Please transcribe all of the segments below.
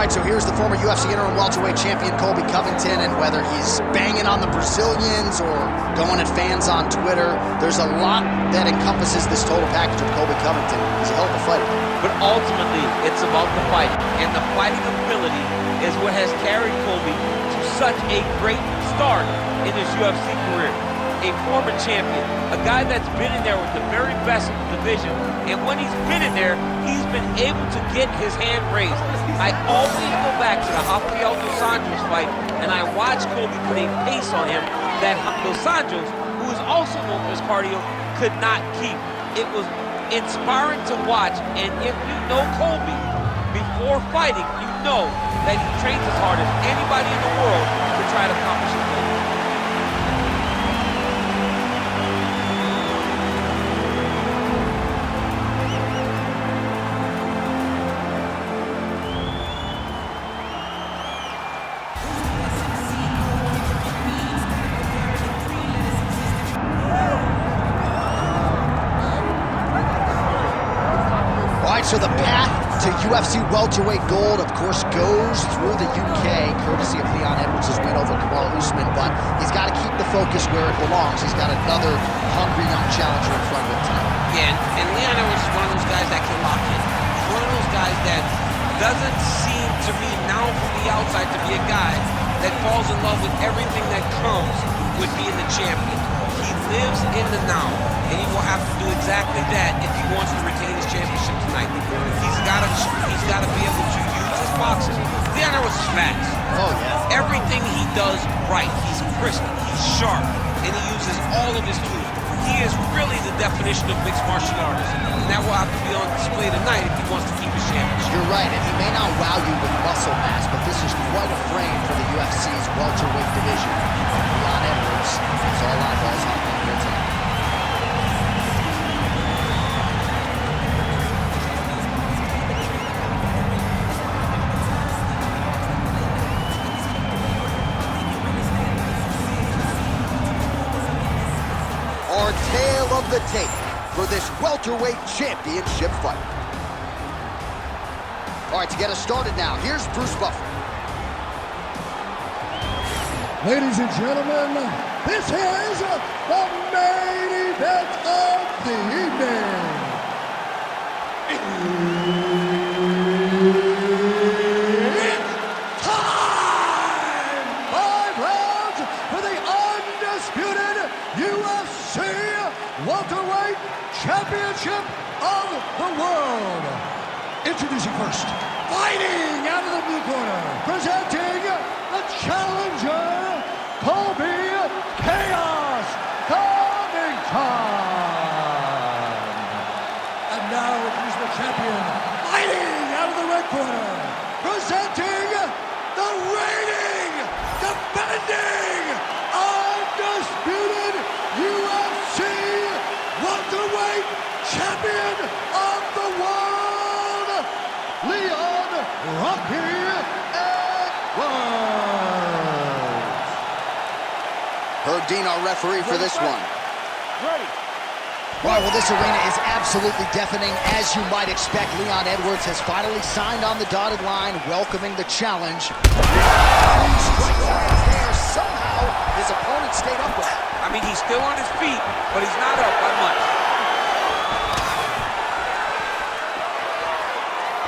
right, so here's the former UFC interim welterweight champion Colby Covington, and whether he's banging on the Brazilians or going at fans on Twitter, there's a lot that encompasses this total package of Colby Covington. He's a hell of a fighter. But ultimately, it's about the fight, and the fighting ability is what has carried Colby to such a great start in his UFC career. A former champion, a guy that's been in there with the very best of the division, and when he's been in there, he's been able to get his hand raised. I always go back to the Rafael dos Anjos fight, and I watched Colby put a pace on him that dos Anjos, who is also known for his cardio, could not keep. It was inspiring to watch, and if you know Colby before fighting, you know that he trains as hard as anybody in the world to try to accomplish his goal. So the path to UFC welterweight gold, of course, goes through the UK, courtesy of Leon Edwards' win over Kamal Usman, but he's got to keep the focus where it belongs. He's got another hungry young challenger in front of him tonight. Yeah, and Leon Edwards is one of those guys that can lock in. He's one of those guys that doesn't seem to me now from the outside to be a guy that falls in love with everything that comes with being the champion. He lives in the now, and he will have to do exactly that if he wants to retain his championship tonight. He's got to be able to use his boxing. Leon Edwards is fast. Oh, yeah. Everything he does right. He's crisp, he's sharp, and he uses all of his tools. He is really the definition of mixed martial artist, and that will have to be on display tonight if he wants to keep his championship. You're right, and he may not wow you with muscle mass, but this is quite a frame for the UFC's welterweight division. Leon Edwards is all eyeballs on him here tonight. Our tale of the tape for this welterweight championship fight. All right, to get us started now, here's Bruce Buffer. Ladies and gentlemen, this is the main event of the evening. It's time! 5 rounds for the undisputed UFC Welterweight Championship of the World. Introducing first, fighting out of the blue corner, presenting the challenger, Colby Chaos Covington. And now introducing the champion, fighting out of the red corner, presenting the reigning, defending, undisputed UFC welterweight champion of the world, Leon Rocky Edwards. Herb Dean, our referee for this one. Ready. All right, well, this arena is absolutely deafening. As you might expect, Leon Edwards has finally signed on the dotted line, welcoming the challenge. Somehow, his opponent stayed upright. I mean, he's still on his feet, but he's not up by much.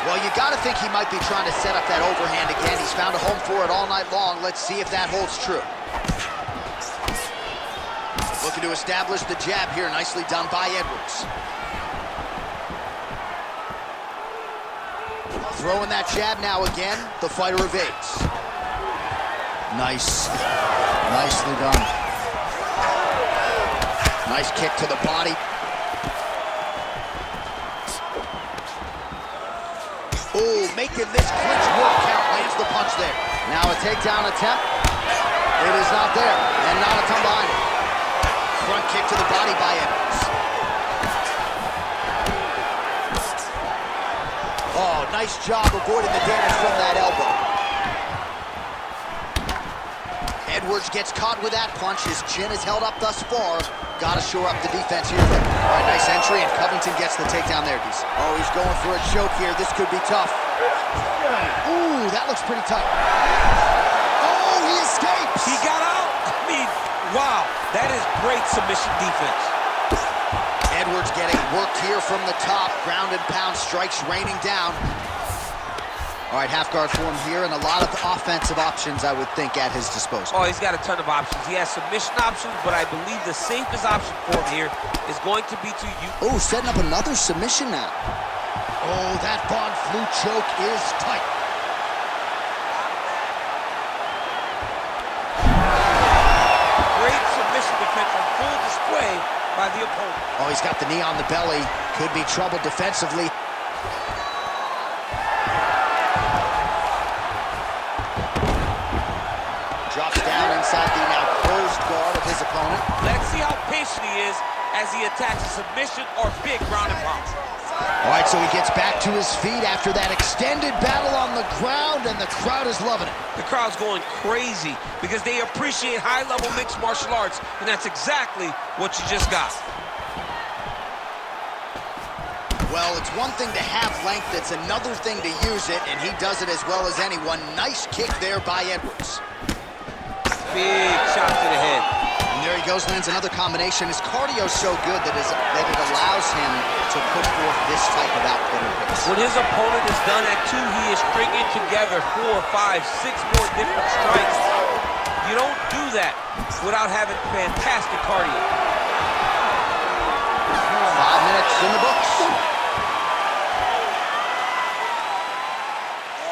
Well, you got to think he might be trying to set up that overhand again. He's found a home for it all night long. Let's see if that holds true. Looking to establish the jab here. Nicely done by Edwards. Throwing that jab now again. The fighter evades. Nice. Nicely done. Nice kick to the body. Ooh, making this clinch work count. Lands the punch there. Now a takedown attempt. It is not there. And not a ton behind it. Front kick to the body by Edwards. Oh, nice job avoiding the damage from that elbow. Edwards gets caught with that punch. His chin is held up thus far. Got to shore up the defense here. All right, nice entry, and Covington gets the takedown there. Oh, he's going for a choke here. This could be tough. Ooh, that looks pretty tight. Oh, he escapes. He got out. I mean, wow, that is great submission defense. Edwards getting worked here from the top. Ground and pound strikes raining down. All right, half guard form here, and a lot of offensive options, I would think, at his disposal. Oh, he's got a ton of options. He has submission options, but I believe the safest option for him here is going to be to use... Oh, setting up another submission now. Oh, that Von Flue choke is tight. Great submission defense on full display by the opponent. Oh, he's got the knee on the belly. Could be trouble defensively. Drops down inside the now closed guard of his opponent. Let's see how patient he is as he attacks a submission or big ground and pound. All right, so he gets back to his feet after that extended battle on the ground, and the crowd is loving it. The crowd's going crazy because they appreciate high-level mixed martial arts, and that's exactly what you just got. Well, it's one thing to have length, it's another thing to use it, and he does it as well as anyone. Nice kick there by Edwards. Big shot to the head. And there he goes, lands another combination. His cardio's so good that it allows him to put forth this type of output and pace. When his opponent is done at 2, he is stringing together 4, 5, 6 more different strikes. You don't do that without having fantastic cardio. 5 minutes in the books.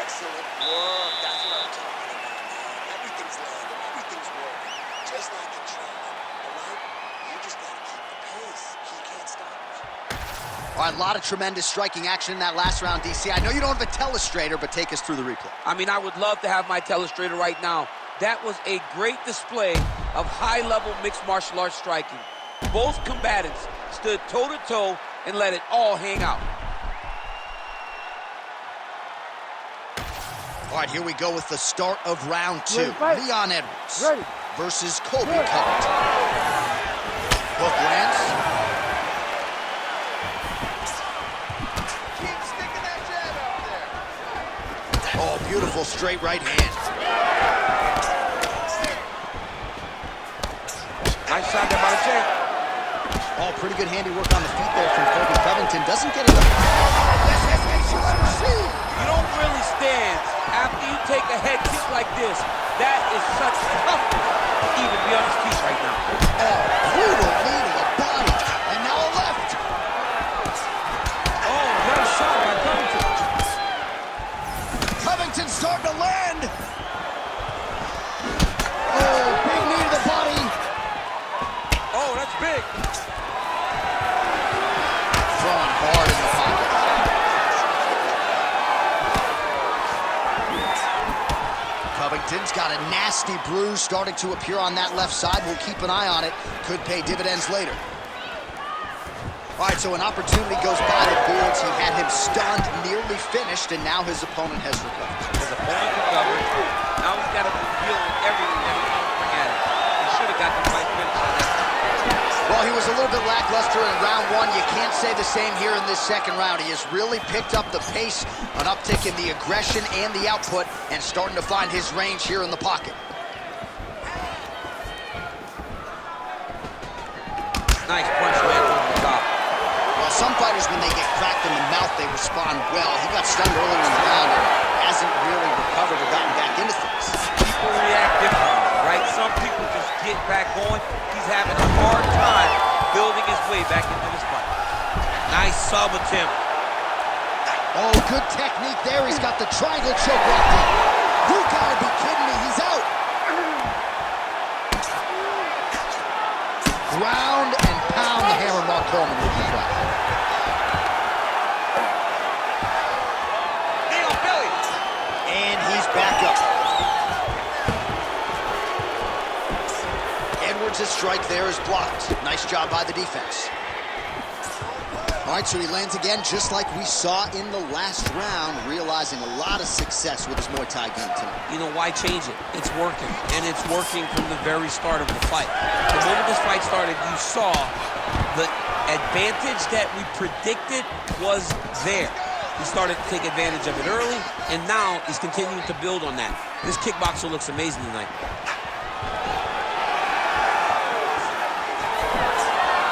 Excellent work. That's what I'm talking about, man. Everything's landing. Everything's working. Just like in training. All right? You just got to keep the pace. He can't stop it. All right, a lot of tremendous striking action in that last round, DC. I know you don't have a telestrator, but take us through the replay. I mean, I would love to have my telestrator right now. That was a great display of high-level mixed martial arts striking. Both combatants stood toe-to-toe and let it all hang out. All right, here we go with the start of round 2. Leon Edwards versus Colby Covington. Hook lands. Keep sticking that jab out there. Oh, beautiful straight right hand. Nice shot there by the champ. Oh, pretty good handiwork on the feet there from Colby Covington. Doesn't get enough. You don't really stand after you take a head kick like this. That is such toughness to even be on his feet right now. Oh, brutal knee to the body. And now a left. Oh, what a shot by Covington. Covington's starting to land. Oh, big knee to the body. Oh, that's big. Throwing hard in the pocket. Covington's got a nasty bruise starting to appear on that left side. We'll keep an eye on it. Could pay dividends later. All right, so an opportunity goes by the boards. He had him stunned, nearly finished, and now his opponent has recovered. His opponent recovered. Now he's got to be dealing with everything that he's going to bring at him. He should have got the fight finished on that. Well, he was a little bit lackluster in round 1. You can't say the same here in this second round. He has really picked up the pace, an uptick in the aggression and the output, and starting to find his range here in the pocket. Nice punch landed on the top. Well, some fighters, when they get cracked in the mouth, they respond well. He got stunned earlier in the round and hasn't really recovered or gotten back into things. People react differently, right? Some people just get back going. He's having a hard time building his way back into this fight. Nice sub attempt. Oh, good technique there. He's got the triangle choke locked in. You gotta be kidding me. He's out. Ground and pound the hammer Mark Coleman with the crowd. Nail belly. And he's back up. Edwards' strike there is blocked. Nice job by the defense. All right, so he lands again just like we saw in the last round, realizing a lot of success with his Muay Thai game tonight. You know, why change it? It's working, and it's working from the very start of the fight. The moment this fight started, you saw the advantage that we predicted was there. He started to take advantage of it early, and now he's continuing to build on that. This kickboxer looks amazing tonight.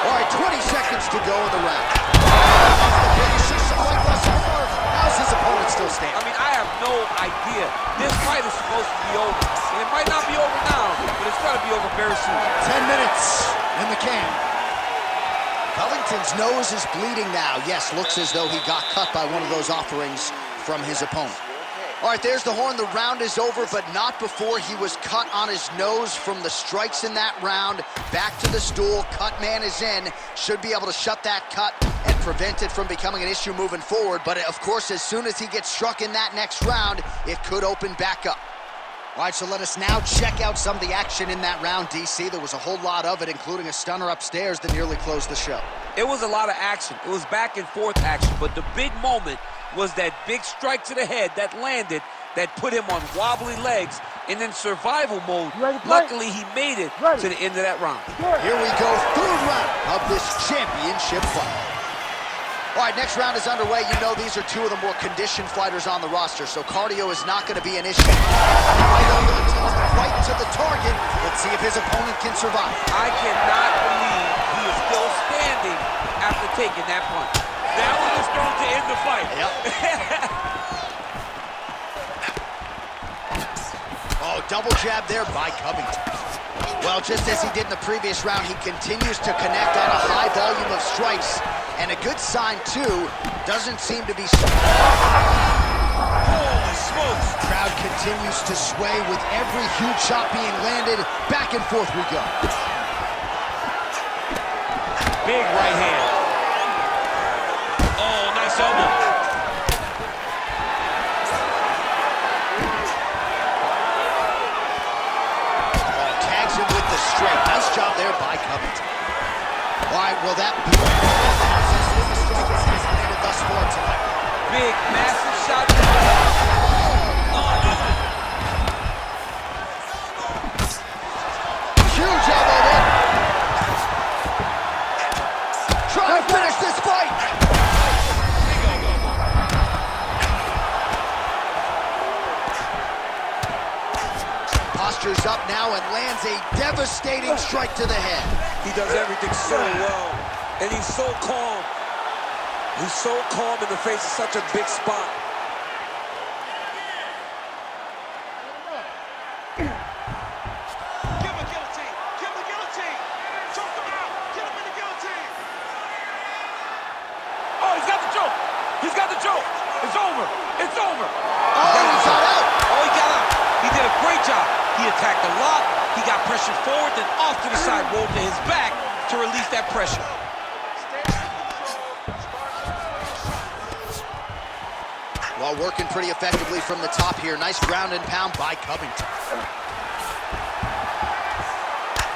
All right, 20 seconds to go in the round. How's his opponent still standing? I mean, I have no idea. This fight is supposed to be over. And it might not be over now, but it's going to be over very soon. 10 minutes in the can. Covington's nose is bleeding now. Yes, looks as though he got cut by one of those offerings from his opponent. All right, there's the horn. The round is over, but not before he was cut on his nose from the strikes in that round. Back to the stool. Cut man is in. Should be able to shut that cut and prevent it from becoming an issue moving forward. But, of course, as soon as he gets struck in that next round, it could open back up. All right, so let us now check out some of the action in that round, DC. There was a whole lot of it, including a stunner upstairs that nearly closed the show. It was a lot of action. It was back and forth action, but the big moment was that big strike to the head that landed, that put him on wobbly legs, and in survival mode. Luckily, he made it to the end of that round. Here we go, third round of this championship fight. All right, next round is underway. You know these are two of the more conditioned fighters on the roster, so cardio is not going to be an issue. Right to the target. Let's see if his opponent can survive. I cannot believe he is still standing after taking that punch. That one was going to end the fight. Yep. Oh, double jab there by Covington. Well, just as he did in the previous round, he continues to connect on a high volume of strikes. And a good sign, too, doesn't seem to be... Holy smokes! Crowd continues to sway with every huge shot being landed. Back and forth we go. Big right hand. Oh, nice elbow. Oh, tags him with the straight. Nice job there by Covington. All right, well, that... thus far tonight. Big, massive shot. Huge elbow there. Trying to finish this fight. Postures up now and lands a devastating strike to the head. He does everything so well, and he's so calm. He's so calm in the face of such a big spot. Give him a guillotine! Give him a guillotine! Choke him out! Get him in the guillotine! Oh, he's got the choke! He's got the choke! It's over! It's over! Oh, he's got out! Oh, he got out! He did a great job. He attacked a lot. He got pressure forward, then off to the side, rolled to his back to release that pressure. Well, working pretty effectively from the top here. Nice ground and pound by Covington.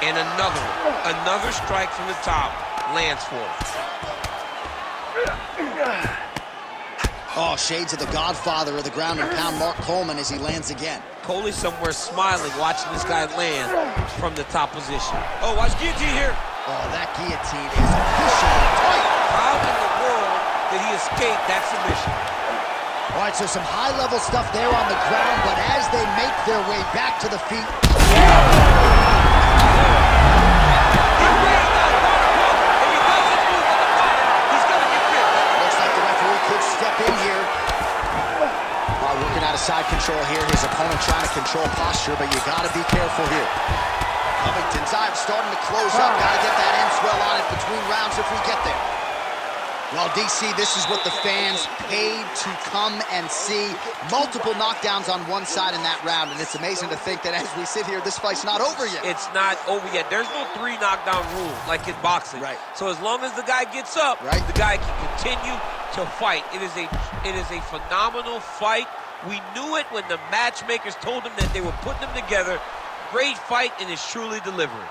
And another strike from the top lands for him. Oh, shades of the godfather of the ground and pound, Mark Coleman, as he lands again. Coley somewhere smiling, watching this guy land from the top position. Oh, watch guillotine here. Oh, that guillotine is officially tight. How in the world did he escape that submission? All right, so some high-level stuff there on the ground, but as they make their way back to the feet... Looks like the referee could step in here. Working out of side control here. His opponent trying to control posture, but you got to be careful here. Covington's eye starting to close up. Got to get that end swell on it between rounds if we get there. Well, DC, this is what the fans paid to come and see. Multiple knockdowns on one side in that round, and it's amazing to think that as we sit here, this fight's not over yet. It's not over yet. There's no 3 knockdown rule like in boxing. Right. So as long as the guy gets up, right, the guy can continue to fight. It is a phenomenal fight. We knew it when the matchmakers told him that they were putting them together. Great fight, and it's truly delivering.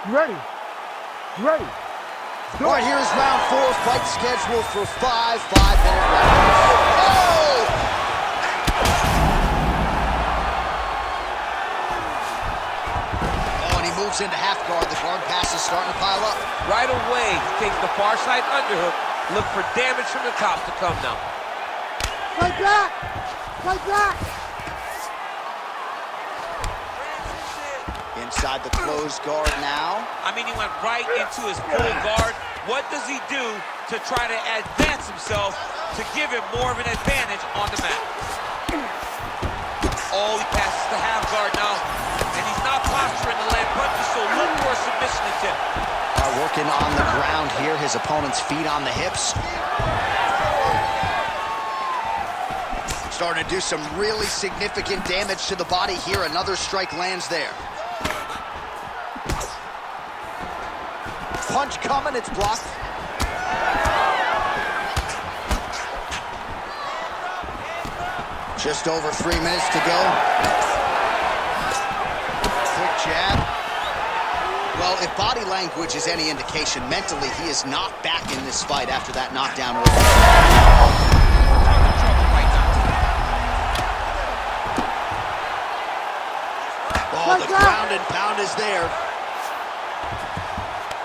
Ready. Ready. All right, here's round 4. Fight scheduled for 5 5-minute rounds. Oh! moves into half guard. The guard pass is starting to pile up. Right away, he takes the far side underhook. Look for damage from the top to come now. Like that! Like that! Inside the closed guard now. I mean, he went right into his full guard. What does he do to try to advance himself to give him more of an advantage on the mat? Oh, he passes the half guard now. And he's not posturing to land punches, so look for a submission attempt. Working on the ground here. His opponent's feet on the hips. Starting to do some really significant damage to the body here. Another strike lands there. Punch coming, it's blocked. Just over 3 minutes to go. Quick jab. Well, if body language is any indication, mentally he is not back in this fight after that knockdown. Oh, the ground and pound is there.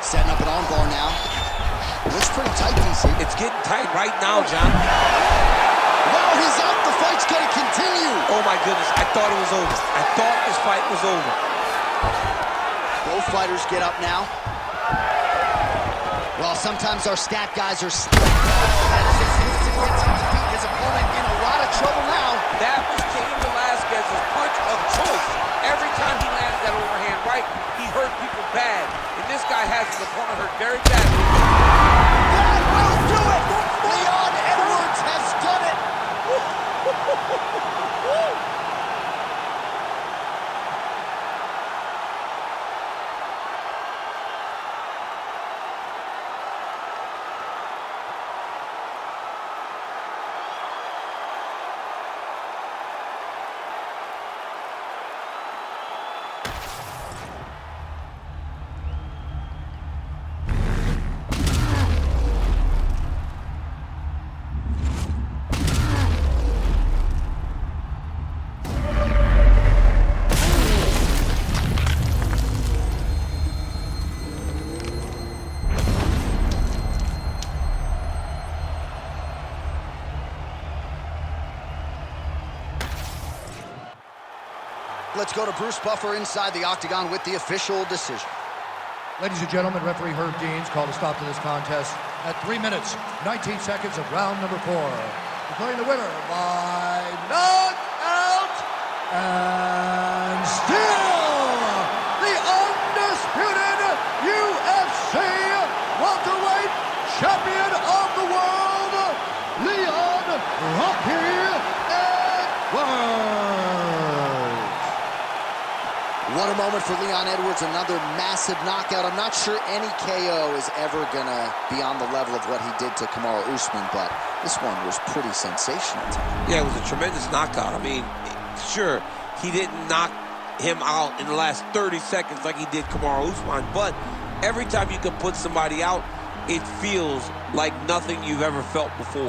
Setting up an armbar now. Looks pretty tight, DC. It's getting tight right now, John. Well, he's out. The fight's going to continue. Oh, my goodness. I thought it was over. I thought this fight was over. Both fighters get up now. Well, sometimes our stat guys are his opponent in a lot of trouble now. That was Cain Velasquez's punch of choice. Every time he landed that overhand right, he hurt people bad. And this guy has his opponent hurt very badly. That will do it! Leon Edwards has done it! Let's go to Bruce Buffer inside the octagon with the official decision. Ladies and gentlemen, referee Herb Deans called a stop to this contest at 3 minutes, 19 seconds of round number 4. Declaring the winner by knockout and still the undisputed UFC welterweight champion of the world, Leon Rocky Edwards. What a moment for Leon Edwards, another massive knockout. I'm not sure any KO is ever gonna be on the level of what he did to Kamaru Usman, but this one was pretty sensational. Yeah, it was a tremendous knockout. I mean, sure, he didn't knock him out in the last 30 seconds like he did Kamaru Usman, but every time you can put somebody out, it feels like nothing you've ever felt before.